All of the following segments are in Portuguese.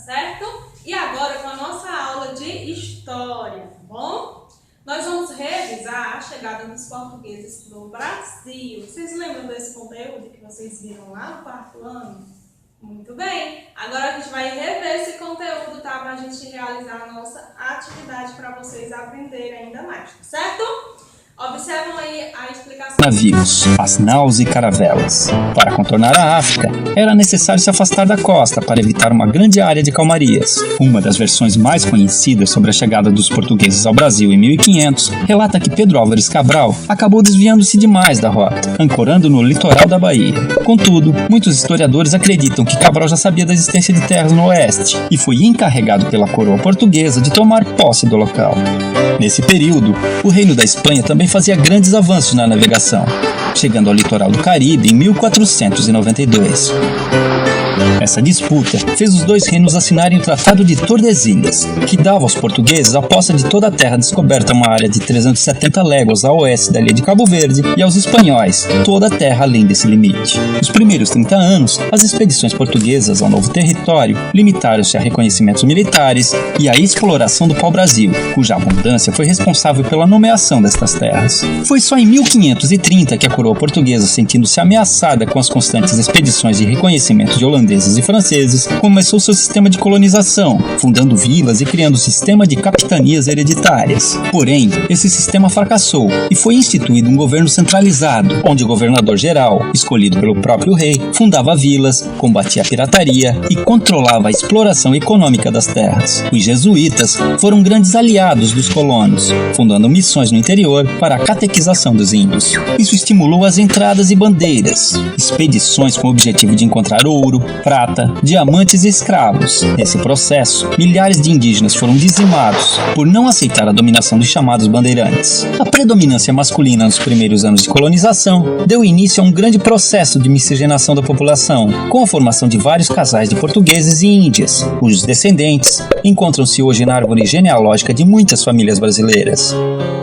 certo? E agora com a nossa aula de História, tá bom? Nós vamos revisar a chegada dos portugueses no Brasil. Vocês lembram desse conteúdo que vocês viram lá no quarto ano? Muito bem! Agora a gente vai rever esse conteúdo, tá? Para a gente realizar a nossa atividade para vocês aprenderem ainda mais, tá certo? Observam aí a explicação. Navios, as naus e caravelas. Para contornar a África, era necessário se afastar da costa para evitar uma grande área de calmarias. Uma das versões mais conhecidas sobre a chegada dos portugueses ao Brasil em 1500 relata que Pedro Álvares Cabral acabou desviando-se demais da rota, ancorando no litoral da Bahia. Contudo, muitos historiadores acreditam que Cabral já sabia da existência de terras no oeste e foi encarregado pela coroa portuguesa de tomar posse do local. Nesse período, o Reino da Espanha também fazia grandes avanços na navegação, chegando ao litoral do Caribe em 1492. Essa disputa fez os dois reinos assinarem o Tratado de Tordesilhas, que dava aos portugueses a posse de toda a terra descoberta, uma área de 370 léguas a oeste da ilha de Cabo Verde, e aos espanhóis toda a terra além desse limite. Nos primeiros 30 anos, as expedições portuguesas ao novo território limitaram-se a reconhecimentos militares e à exploração do pau-brasil, cuja abundância foi responsável pela nomeação destas terras. Foi só em 1530 que a coroa portuguesa, sentindo-se ameaçada com as constantes expedições de reconhecimento de holandeses e franceses, começou seu sistema de colonização, fundando vilas e criando um sistema de capitanias hereditárias. Porém, esse sistema fracassou e foi instituído um governo centralizado, onde o governador-geral, escolhido pelo próprio rei, fundava vilas, combatia a pirataria e controlava a exploração econômica das terras. Os jesuítas foram grandes aliados dos colonos, fundando missões no interior para a catequização dos índios. Isso estimulou as entradas e bandeiras, expedições com o objetivo de encontrar ouro, prata, diamantes e escravos. Nesse processo, milhares de indígenas foram dizimados por não aceitar a dominação dos chamados bandeirantes. A predominância masculina nos primeiros anos de colonização deu início a um grande processo de miscigenação da população, com a formação de vários casais de portugueses e índias, cujos descendentes encontram-se hoje na árvore genealógica de muitas famílias brasileiras.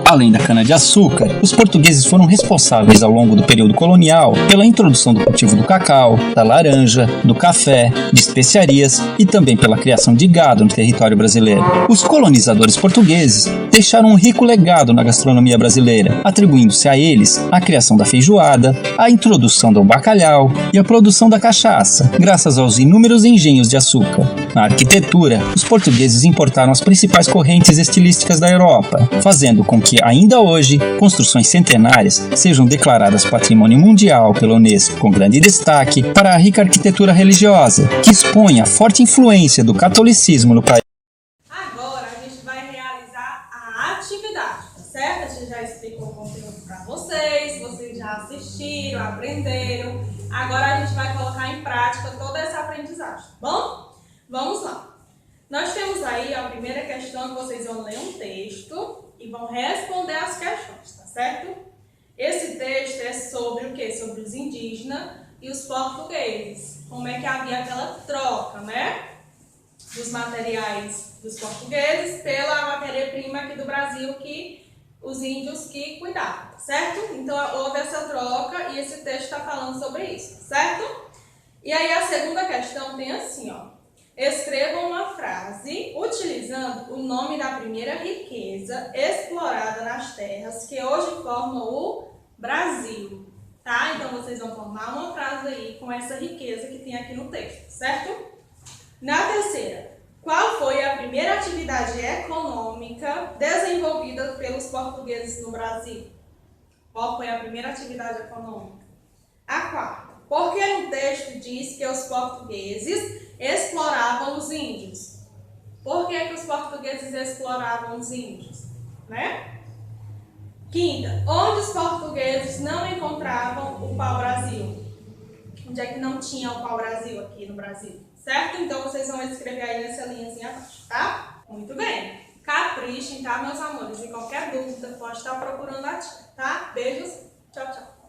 Além da cana-de-açúcar, os portugueses foram responsáveis ao longo do período colonial pela introdução do cultivo do cacau, da laranja, do café, de especiarias e também pela criação de gado no território brasileiro. Os colonizadores portugueses deixaram um rico legado na gastronomia brasileira, atribuindo-se a eles a criação da feijoada, a introdução do bacalhau e a produção da cachaça, graças aos inúmeros engenhos de açúcar. Na arquitetura, os portugueses importaram as principais correntes estilísticas da Europa, fazendo com que, ainda hoje, construções centenárias sejam declaradas Patrimônio Mundial pela Unesco, com grande destaque para a rica arquitetura religiosa, que expõe a forte influência do catolicismo no país. Agora a gente vai realizar a atividade, tá certo? A gente já explicou o conteúdo para vocês já assistiram, aprenderam. Agora a gente vai colocar em prática toda essa aprendizagem, tá bom? Vamos lá. Nós temos aí a primeira questão, que vocês vão ler um texto e vão responder as questões, tá certo? Esse texto é sobre o quê? Sobre os indígenas e os portugueses. Como é que havia aquela troca, né? Dos materiais dos portugueses pela matéria-prima aqui do Brasil que os índios que cuidavam, certo? Então houve essa troca e esse texto está falando sobre isso, certo? E aí a segunda questão tem assim, ó. Escreva uma frase utilizando o nome da primeira riqueza explorada nas terras que hoje formam o Brasil, tá? Então vocês vão formar uma frase aí com essa riqueza que tem aqui no texto, certo? Na terceira, qual foi a primeira atividade econômica desenvolvida pelos portugueses no Brasil? Qual foi a primeira atividade econômica? A quarta, por que no texto diz que os portugueses exploravam os índios? Por que os portugueses exploravam os índios? Né? Quinta, onde os portugueses não encontravam o pau-brasil? Onde é que não tinha o pau-brasil aqui no Brasil? Certo? Então vocês vão escrever aí nessa linhazinha abaixo, tá? Muito bem. Caprichem, tá, meus amores? E qualquer dúvida pode estar procurando a tia, tá? Beijos, tchau, tchau.